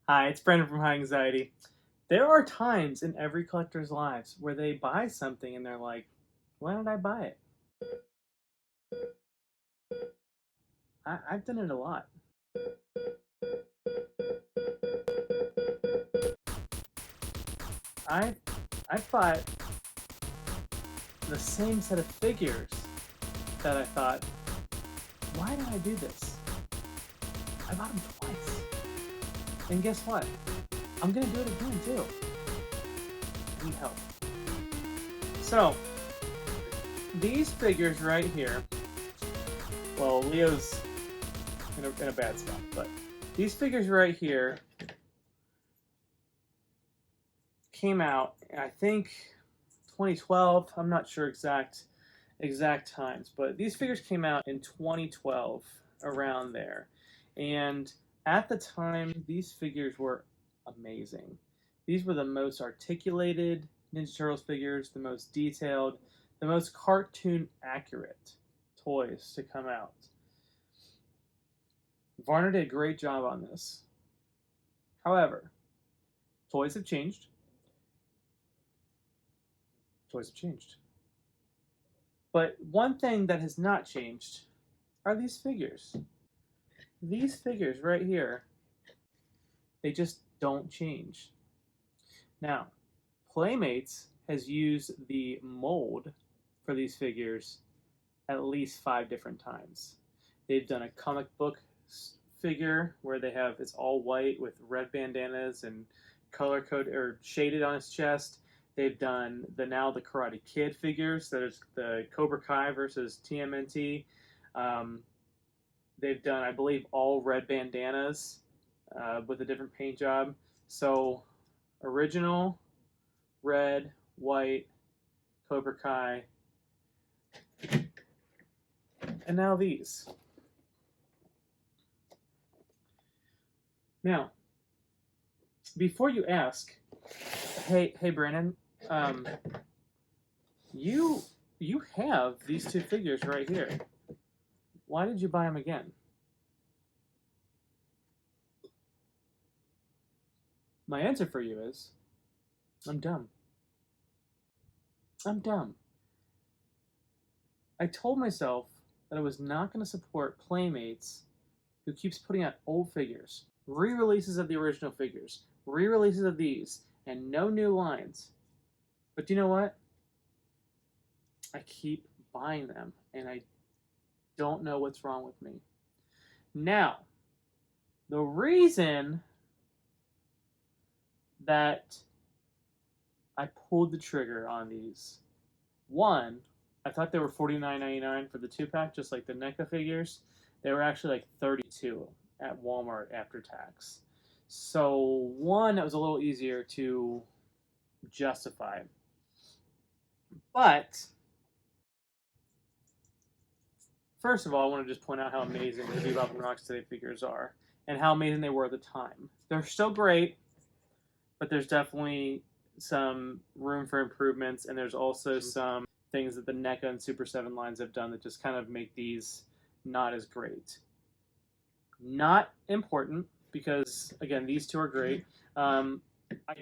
Hi, it's Brandon from High Anxiety. There are times in every collector's lives where they buy something and they're like, why did I buy it? I've done it a lot. I I've bought the same set of figures that I thought, why did I do this? I bought them twice. And guess what? I'm gonna do it again too. Need help. So, these figures right here, well, Leo's in a bad spot, but these figures right here came out, I think 2012. I'm not sure exact times, but these figures came out in 2012, around there. And at the time, these figures were amazing. These were the most articulated Ninja Turtles figures, the most detailed, the most cartoon accurate toys to come out. Varner did a great job on this. However, toys have changed. Toys have changed. But one thing that has not changed are these figures. These figures right here, they just don't change. Now, Playmates has used the mold for these figures at least 5 different times. They've done a comic book figure where they have, it's all white with red bandanas and color code or shaded on his chest. They've done the Karate Kid figures, that is the Cobra Kai versus TMNT. They've done, I believe, all red bandanas with a different paint job. So, original, red, white, Cobra Kai, and now these. Now, before you ask, hey Brandon, you have these 2 figures right here. Why did you buy them again? My answer for you is, I'm dumb. I'm dumb. I told myself that I was not going to support Playmates who keeps putting out old figures, re-releases of the original figures, re-releases of these, and no new lines. But you know what? I keep buying them, and I don't know what's wrong with me. Now, the reason that I pulled the trigger on these, one, I thought they were $49.99 for the 2-pack, just like the NECA figures. They were actually like $32 at Walmart after tax. So one, that was a little easier to justify. But first of all, I want to just point out how amazing the Bebop and Rocksteady figures are, and how amazing they were at the time. They're still great, but there's definitely some room for improvements, and there's also some things that the NECA and Super 7 lines have done that just kind of make these not as great. Not important, because again, these 2 are great. I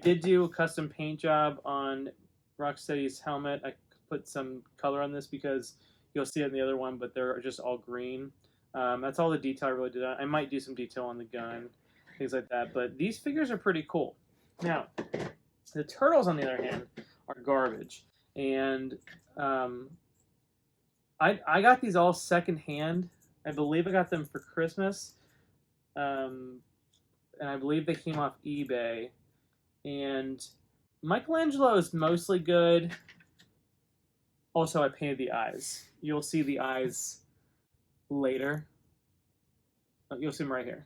did do a custom paint job on Rocksteady's helmet. I put some color on this because you'll see it in the other one, but they're just all green. That's all the detail I really did. I might do some detail on the gun, things like that. But these figures are pretty cool. Now, the Turtles, on the other hand, are garbage. And I got these all secondhand. I believe I got them for Christmas. And I believe they came off eBay. And Michelangelo is mostly good. Also, I painted the eyes. You'll see the eyes later. You'll see them right here.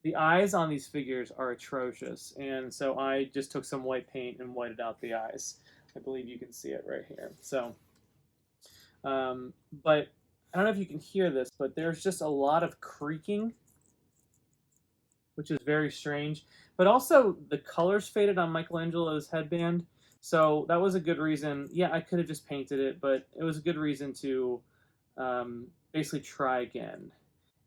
The eyes on these figures are atrocious, and so I just took some white paint and whited out the eyes. I believe you can see it right here. So, but I don't know if you can hear this, but there's just a lot of creaking, which is very strange. But also, the colors faded on Michelangelo's headband, so that was a good reason. Yeah, I could have just painted it, but it was a good reason to basically try again.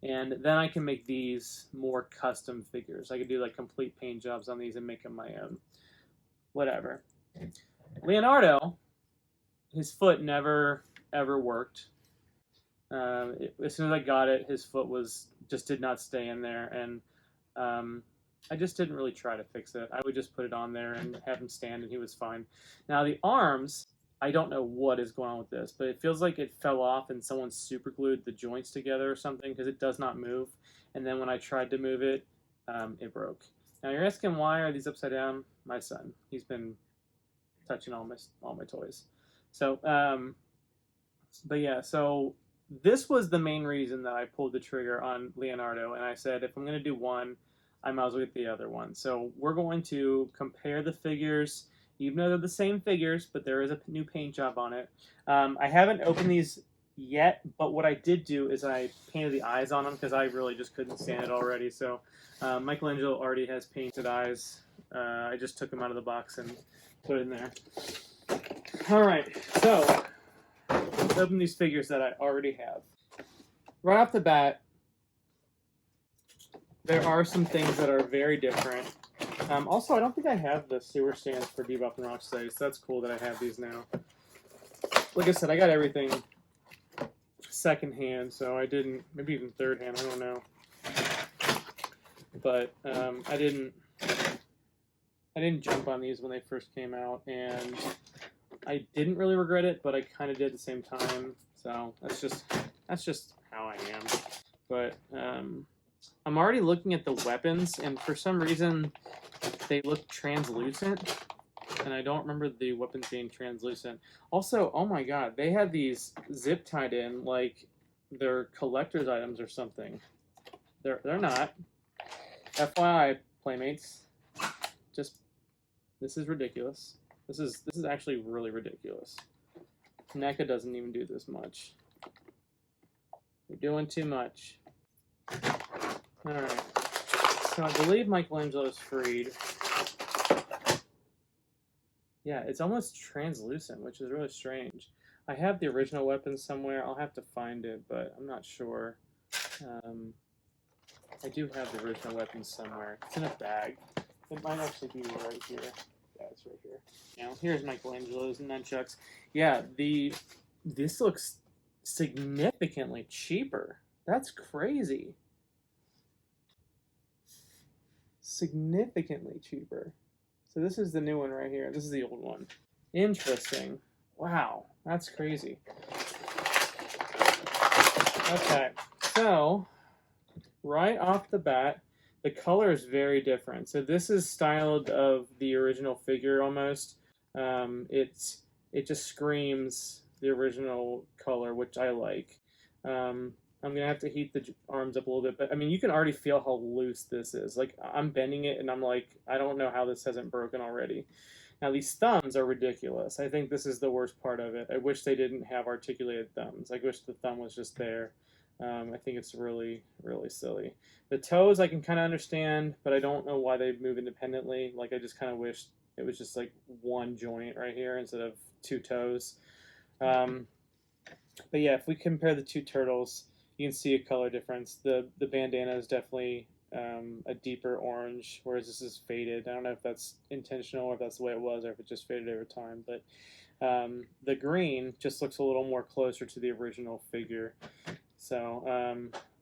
And then I can make these more custom figures. I could do like complete paint jobs on these and make them my own. Whatever. Leonardo, his foot never ever worked. As soon as I got it, his foot just did not stay in there, and I just didn't really try to fix it. I would just put it on there and have him stand, and he was fine. Now the arms, I don't know what is going on with this, but it feels like it fell off and someone super glued the joints together or something, because it does not move. And then when I tried to move it, it broke. Now you're asking, why are these upside down? My son, he's been touching all my toys. So, but yeah, so this was the main reason that I pulled the trigger on Leonardo, and I said, if I'm going to do one, I might as well get the other one. So we're going to compare the figures, even though they're the same figures, but there is a new paint job on it. I haven't opened these yet, but what I did do is I painted the eyes on them, because I really just couldn't stand it already. So Michelangelo already has painted eyes. I just took them out of the box and put it in there. All right, so let's open these figures that I already have. Right off the bat, there are some things that are very different. Also, I don't think I have the sewer stands for Bebop and Rocksteady, so that's cool that I have these now. Like I said, I got everything secondhand, so I didn't, maybe even third hand, I don't know. But I didn't jump on these when they first came out, and I didn't really regret it, but I kind of did at the same time. So that's just how I am. But I'm already looking at the weapons, and for some reason they look translucent, and I don't remember the weapons being translucent. Also, oh my god, they have these zip tied in like they're collector's items or something. They're not. FYI, Playmates, this is ridiculous. This is actually really ridiculous. NECA doesn't even do this much. You're doing too much. Alright. So I believe Michelangelo's freed. Yeah, it's almost translucent, which is really strange. I have the original weapon somewhere. I'll have to find it, but I'm not sure. I do have the original weapon somewhere. It's in a bag. It might actually be right here. Yeah, it's right here. Now, here's Michelangelo's nunchucks. Yeah, this looks significantly cheaper. That's crazy. Significantly cheaper. So this is the new one right here. This is the old one. Interesting. Wow, that's crazy. Okay, so right off the bat, the color is very different. So this is styled of the original figure almost. It just screams the original color, which I like. I'm gonna have to heat the arms up a little bit, but I mean, you can already feel how loose this is. Like, I'm bending it, and I'm like, I don't know how this hasn't broken already. Now, these thumbs are ridiculous. I think this is the worst part of it. I wish they didn't have articulated thumbs. I wish the thumb was just there. I think it's really, really silly. The toes I can kind of understand, but I don't know why they move independently. Like, I just kind of wish it was just like one joint right here instead of two toes. But yeah, if we compare the two turtles, you can see a color difference. The bandana is definitely a deeper orange, whereas this is faded. I don't know if that's intentional or if that's the way it was or if it just faded over time. But the green just looks a little more closer to the original figure. So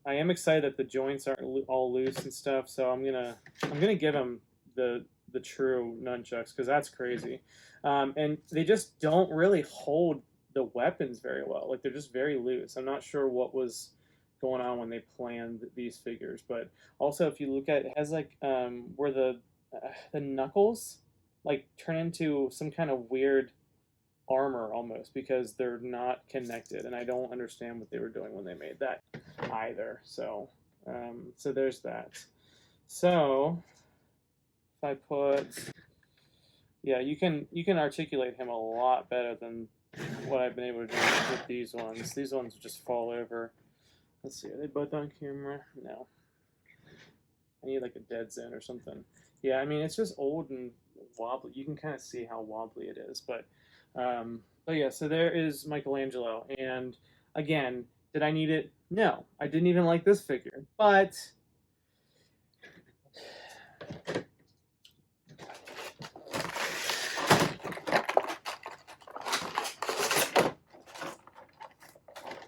I am excited that the joints aren't all loose and stuff. So I'm gonna give him the true nunchucks, because that's crazy. And they just don't really hold the weapons very well. Like, they're just very loose. I'm not sure what was going on when they planned these figures, but also if you look at it, it has like where the knuckles like turn into some kind of weird armor almost, because they're not connected, and I don't understand what they were doing when they made that either. So so there's that. So if I put, yeah, you can articulate him a lot better than what I've been able to do with these ones. These ones just fall over. Let's see, are they both on camera? No. I need like a dead zone or something. Yeah, I mean, it's just old and wobbly. You can kind of see how wobbly it is. But yeah, so there is Michelangelo. And again, Did I need it? No, I didn't even like this figure, but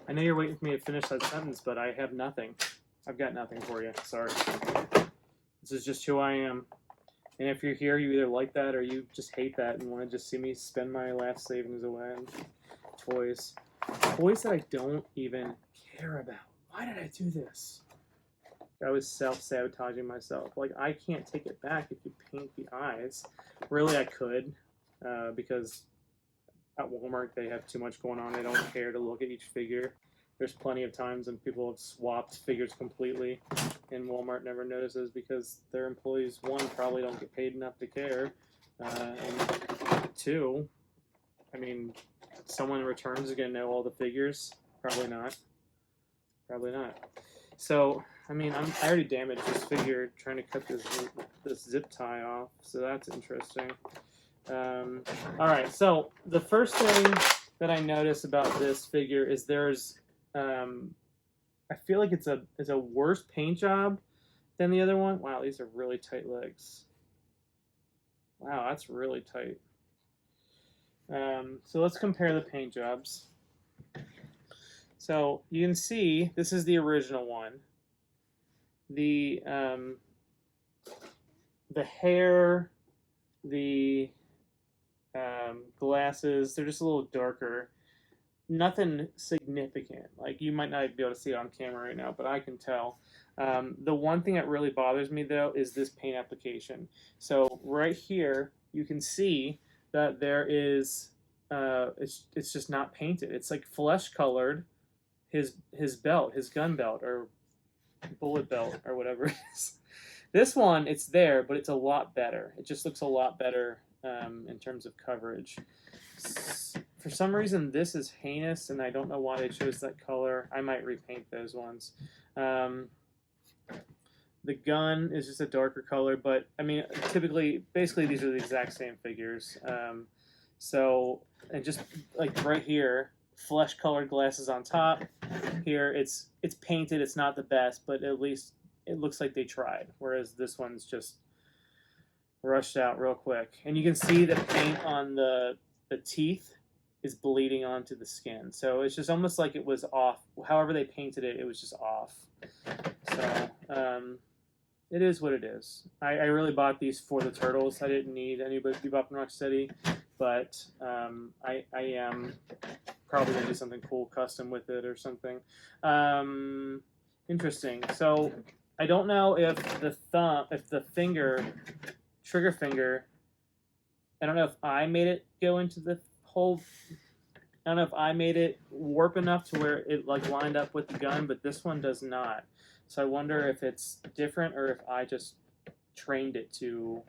I know you're waiting for me to finish that sentence, but I have nothing. I've got nothing for you. Sorry. This is just who I am. And if you're here, you either like that or you just hate that and want to just see me spend my last savings away on toys. Toys that I don't even care about. Why did I do this? I was self-sabotaging myself. Like, I can't take it back if you paint the eyes. Really, I could, because at Walmart they have too much going on. They don't care to look at each figure. There's plenty of times when people have swapped figures completely, and Walmart never notices because their employees, one, probably don't get paid enough to care, and two, I mean, someone in returns is going to know all the figures. Probably not. Probably not. So, I mean, I already damaged this figure trying to cut this zip tie off, so that's interesting. All right, so the first thing that I notice about this figure is there's, I feel like it's a worse paint job than the other one. Wow, these are really tight legs. Wow, that's really tight. So let's compare the paint jobs. So you can see this is the original one. The hair, the glasses, they're just a little darker. Nothing significant. Like, you might not be able to see it on camera right now, but I can tell. The one thing that really bothers me, though, is this paint application. So right here, you can see that there is, it's just not painted. It's like flesh colored. His belt, his gun belt, or bullet belt, or whatever it is. This one, it's there, but it's a lot better. It just looks a lot better in terms of coverage. For some reason, this is heinous, and I don't know why they chose that color. I might repaint those ones. The gun is just a darker color, but I mean, basically, these are the exact same figures. So, and just like right here, flesh-colored glasses on top. Here, it's painted. It's not the best, but at least it looks like they tried. Whereas this one's just rushed out real quick, and you can see the paint on the teeth is bleeding onto the skin. So it's just almost like it was off. However they painted it, it was just off. So it is what it is. I really bought these for the turtles. I didn't need anybody to Bebop and Rocksteady, but I am probably gonna do something cool custom with it or something. Interesting. So I don't know if the trigger finger, I don't know if I made it go into the hole. I don't know if I made it warp enough to where it like lined up with the gun, but this one does not. So I wonder if it's different or if I just trained it to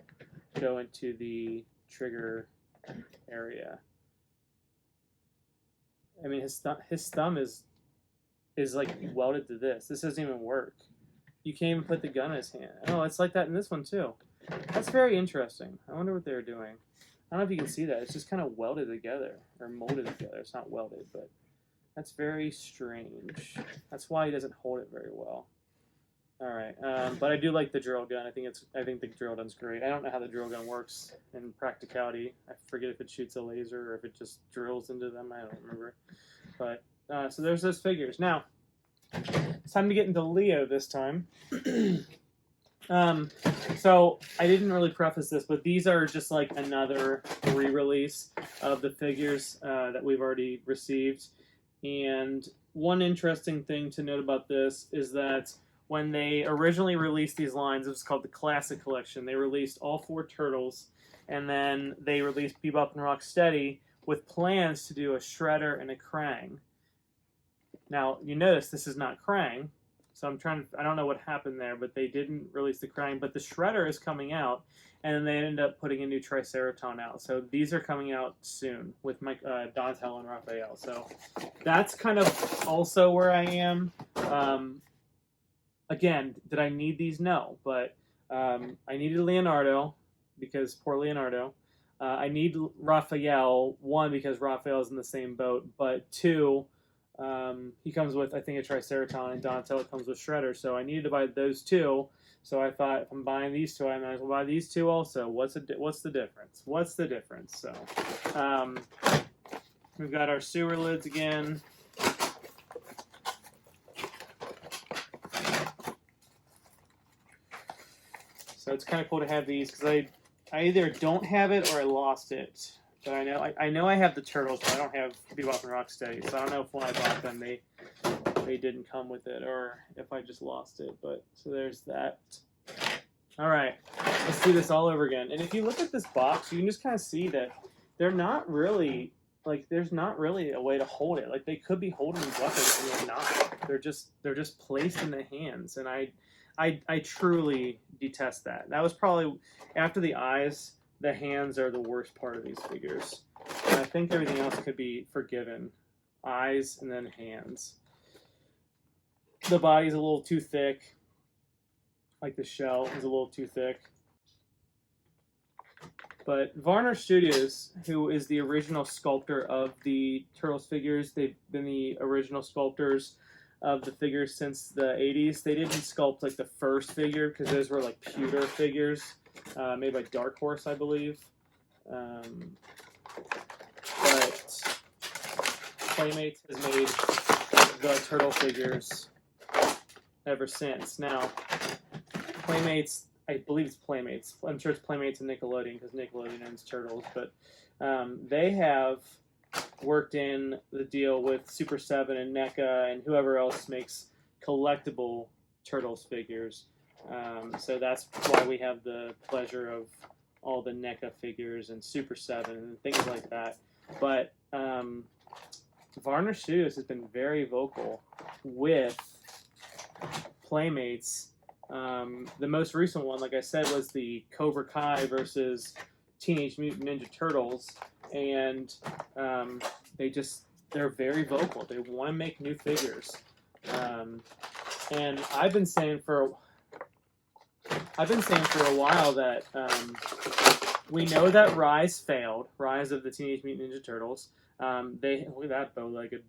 go into the trigger area. I mean, his thumb is like welded to this. This doesn't even work. You can't even put the gun in his hand. Oh, it's like that in this one too. That's very interesting. I wonder what they're doing. I don't know if you can see that. It's just kind of welded together, or molded together. It's not welded, but that's very strange. That's why he doesn't hold it very well. All right, but I do like the drill gun. I think the drill gun's great. I don't know how the drill gun works in practicality. I forget if it shoots a laser or if it just drills into them. I don't remember. But so there's those figures. Now it's time to get into Leo this time. So I didn't really preface this, but these are just like another re-release of the figures that we've already received. And one interesting thing to note about this is that when they originally released these lines, it was called the Classic Collection. They released all 4 Turtles, and then they released Bebop and Rocksteady with plans to do a Shredder and a Krang. Now, you notice this is not Krang. So I don't know what happened there, but they didn't release the Krang. But the Shredder is coming out, and then they ended up putting a new Triceraton out. So these are coming out soon with Donatello and Raphael. So that's kind of also where I am. Again, did I need these? No, but I needed Leonardo because poor Leonardo. I need Raphael, 1, because Raphael's in the same boat, but 2, He comes with, I think, a Triceraton, and Donatello comes with Shredder. So I needed to buy those two. So I thought, if I'm buying these two, I might as well buy these two also. What's the difference? What's the difference? So we've got our sewer lids again. So it's kind of cool to have these because I either don't have it or I lost it. But I know I have the Turtles, but I don't have Bebop and Rocksteady. So I don't know if when I bought them they didn't come with it or if I just lost it. But so there's that. All right, let's do this all over again. And if you look at this box, you can just kind of see that they're not really there's not really a way to hold it. Like they could be holding weapons and they're not. They're just placed in the hands, and I truly detest that. That was probably after the eyes. The hands are the worst part of these figures. And I think everything else could be forgiven. Eyes and then hands. The body's a little too thick. Like the shell is a little too thick. But Varner Studios, who is the original sculptor of the Turtles figures, they've been the original sculptors of the figures since the 80s. They didn't sculpt like the first figure because those were like pewter figures. Made by Dark Horse, I believe. But Playmates has made the Turtle figures ever since. Now, Playmates, I believe it's Playmates. I'm sure it's Playmates and Nickelodeon because Nickelodeon owns Turtles. But they have worked in the deal with Super 7 and NECA and whoever else makes collectible Turtles figures. So that's why we have the pleasure of all the NECA figures and Super 7 and things like that. But Varner Studios has been very vocal with Playmates. The most recent one, like I said, was the Cobra Kai versus Teenage Mutant Ninja Turtles. And they're very vocal. They want to make new figures. And I've been saying for a while that we know that Rise failed. Rise of the Teenage Mutant Ninja Turtles. Look at that bow-legged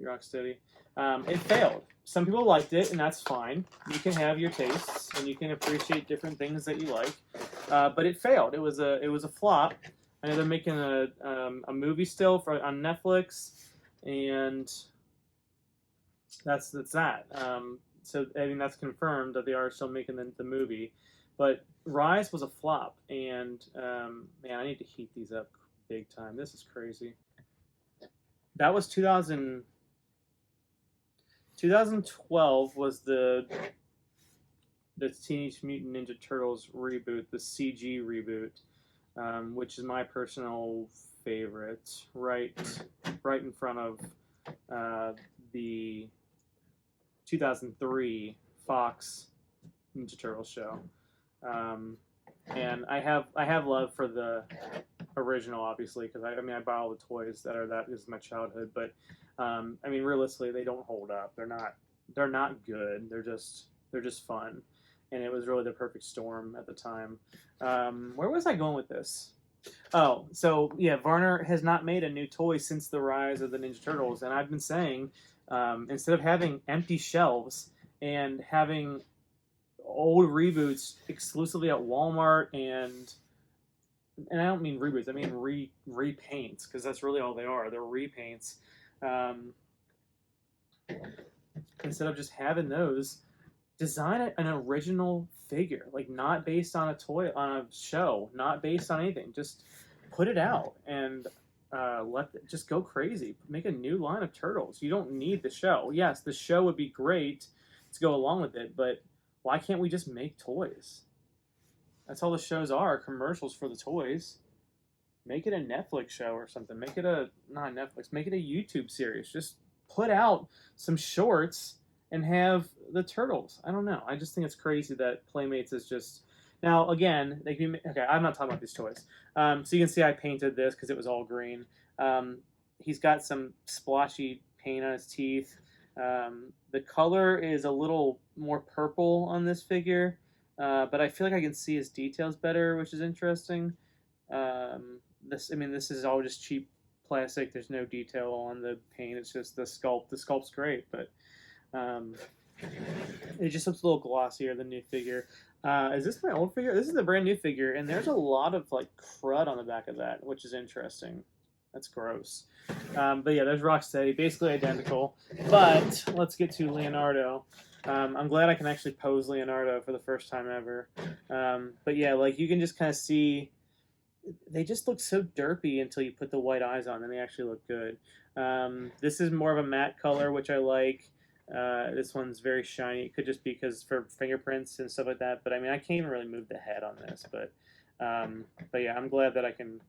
Rocksteady. It failed. Some people liked it, and that's fine. You can have your tastes, and you can appreciate different things that you like. But it failed. It was a flop. I know they're making a movie still on Netflix, and that's that. So I mean that's confirmed that they are still making the movie. But Rise was a flop, and man, I need to heat these up big time. This is crazy. That was 2012 was the Teenage Mutant Ninja Turtles reboot, the CG reboot, which is my personal favorite. Right in front of the 2003 Fox Ninja Turtles show. And I have love for the original, obviously, because I buy all the toys that are that. This is my childhood, but I mean, realistically, they don't hold up. They're not good. They're just fun, and it was really the perfect storm at the time. Where was I going with this? Oh, so yeah, Varner has not made a new toy since the rise of the Ninja Turtles, and I've been saying instead of having empty shelves and having old reboots exclusively at Walmart and I don't mean reboots, I mean repaints, because that's really all they are. They're repaints. Instead of just having those, design an original figure, like not based on a toy, on a show, not based on anything. Just put it out and just go crazy. Make a new line of Turtles. You don't need the show. Yes, the show would be great to go along with it, but why can't we just make toys? That's all the shows are, commercials for the toys. Make it a Netflix show or something. Make it not Netflix, make it a YouTube series. Just put out some shorts and have the Turtles. I don't know. I just think it's crazy that Playmates is just... Now, again, okay, I'm not talking about these toys. So you can see I painted this because it was all green. He's got some splotchy paint on his teeth. The color is a little more purple on this figure, but I feel like I can see his details better, which is interesting. This is all just cheap plastic. There's no detail on the paint. It's just the sculpt. The sculpt's great, but it just looks a little glossier than new figure. Is this my old figure? This is the brand new figure, and there's a lot of like crud on the back of that, which is interesting. That's gross. But yeah, there's Rocksteady, basically identical. But let's get to Leonardo. I'm glad I can actually pose Leonardo for the first time ever. But yeah, like you can just kind of see, they just look so derpy until you put the white eyes on, and they actually look good. This is more of a matte color, which I like. This one's very shiny. It could just be because for fingerprints and stuff like that. But I mean, I can't even really move the head on this. But yeah, I'm glad that I can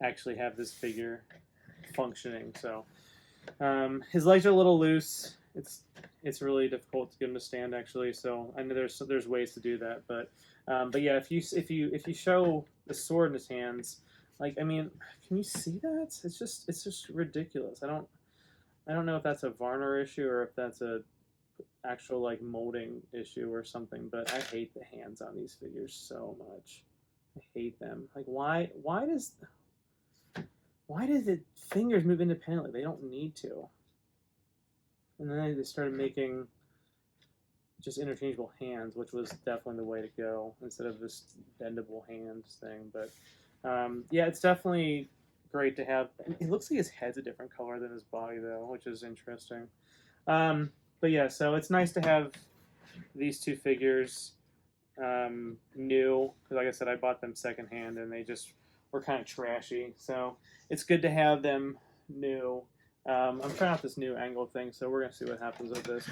actually have this figure functioning. So his legs are a little loose. It's really difficult to get him to stand actually. So I know there's ways to do that. But yeah, if you show the sword in his hands, like, I mean, can you see that? It's just ridiculous. I don't know if that's a Varner issue or if that's a actual like molding issue or something, but I hate the hands on these figures so much. I hate them. Like, why does the fingers move independently? They don't need to. And then they started making just interchangeable hands, which was definitely the way to go instead of this bendable hands thing. But yeah, it's definitely great to have. It looks like his head's a different color than his body, though, which is interesting. But yeah, so it's nice to have these two figures new, because like I said, I bought them secondhand, and they just were kind of trashy. So it's good to have them new. I'm trying out this new angle thing, so we're gonna see what happens with this.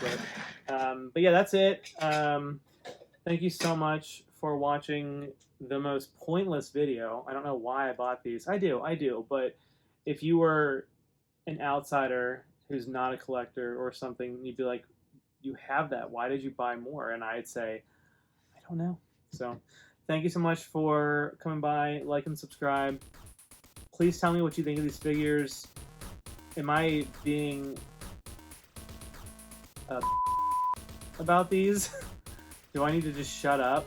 But yeah, that's it. Thank you so much for watching the most pointless video. I don't know why I bought these. I do. But if you were an outsider who's not a collector or something, you'd be like, you have that. Why did you buy more? And I'd say, I don't know. So thank you so much for coming by. Like and subscribe. Please tell me what you think of these figures. Am I being about these? Do I need to just shut up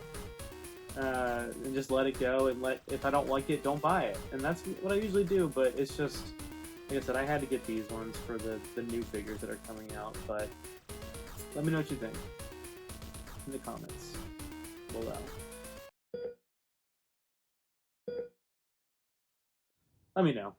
and just let it go, and if I don't like it, don't buy it? And that's what I usually do, but it's just, like I said, I had to get these ones for the new figures that are coming out. But let me know what you think in the comments below. Let me know.